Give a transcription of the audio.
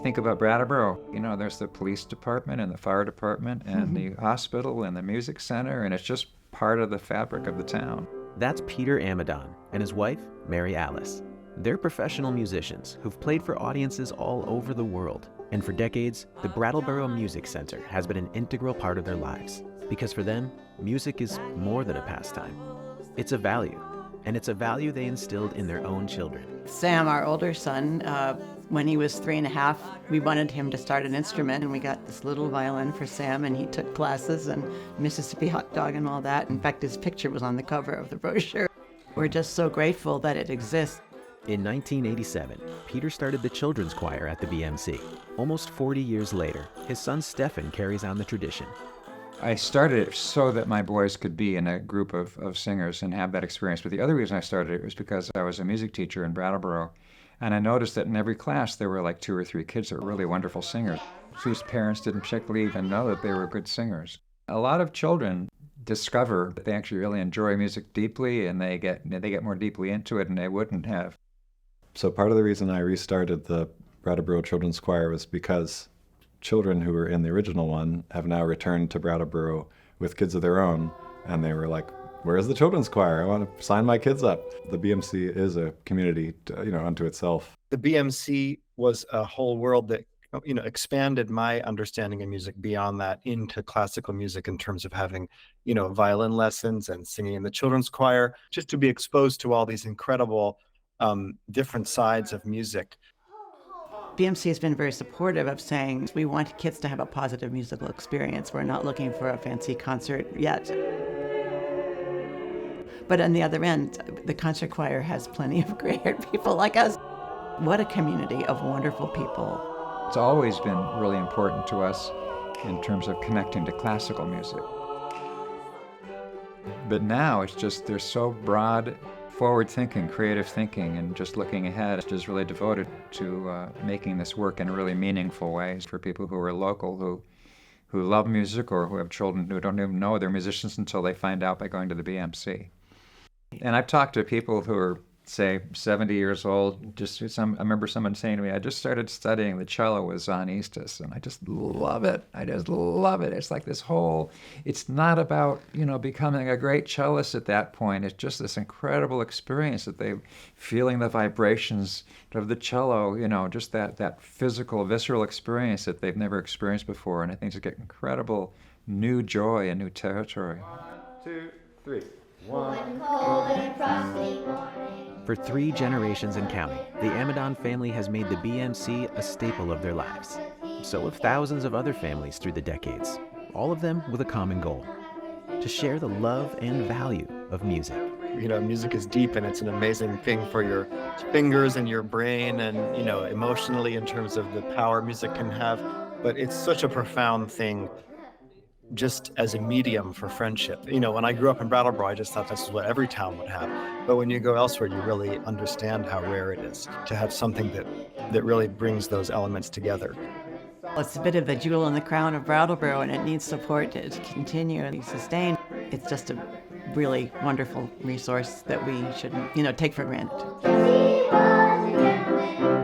think about Brattleboro, there's the police department and the fire department and the hospital and the music center, and it's just part of the fabric of the town. That's Peter Amidon and his wife, Mary Alice. They're professional musicians who've played for audiences all over the world. And for decades, the Brattleboro Music Center has been an integral part of their lives. Because for them, music is more than a pastime. It's a value, and it's a value they instilled in their own children. Sam, our older son, when he was 3.5, we wanted him to start an instrument, and we got this little violin for Sam, and he took classes and Mississippi Hot Dog and all that. In fact, his picture was on the cover of the brochure. We're just so grateful that it exists. In 1987, Peter started the children's choir at the BMC. Almost 40 years later, his son Stefan carries on the tradition. I started it so that my boys could be in a group of singers and have that experience. But the other reason I started it was because I was a music teacher in Brattleboro, and I noticed that in every class there were like 2 or 3 kids that were really wonderful singers, whose parents didn't particularly even know that they were good singers. A lot of children discover that they actually really enjoy music deeply, and they get more deeply into it than they wouldn't have. So part of the reason I restarted the Brattleboro Children's Choir was because children who were in the original one have now returned to Brattleboro with kids of their own, and they were like, where's the children's choir? I want to sign my kids up. The BMC is a community, unto itself. The BMC was a whole world that, expanded my understanding of music beyond that into classical music in terms of having, violin lessons and singing in the children's choir, just to be exposed to all these incredible different sides of music. BMC has been very supportive of saying we want kids to have a positive musical experience. We're not looking for a fancy concert yet. But on the other end, the concert choir has plenty of gray-haired people like us. What a community of wonderful people. It's always been really important to us in terms of connecting to classical music. But now it's just, they're so broad, forward-thinking, creative thinking, and just looking ahead. It's just really devoted to making this work in really meaningful ways for people who are local, who love music, or who have children who don't even know they're musicians until they find out by going to the BMC. And I've talked to people who are, say, 70 years old. I remember someone saying to me, I just started studying the cello with Zanistas, and I just love it. I just love it. It's like this whole, it's not about, becoming a great cellist at that point. It's just this incredible experience that feeling the vibrations of the cello, just that physical, visceral experience that they've never experienced before. And I think it's get incredible new joy and new territory. 1, 2, 3. One cold and frosty morning. For 3 generations and counting, the Amidon family has made the BMC a staple of their lives. So have thousands of other families through the decades, all of them with a common goal: to share the love and value of music. Music is deep, and it's an amazing thing for your fingers and your brain, and, emotionally in terms of the power music can have. But it's such a profound thing just as a medium for friendship. When I grew up in Brattleboro, I just thought this is what every town would have. But when you go elsewhere, you really understand how rare it is to have something that really brings those elements together. It's a bit of the jewel in the crown of Brattleboro, and it needs support to continue and be sustained. It's just a really wonderful resource that we shouldn't, take for granted. He was a gentleman.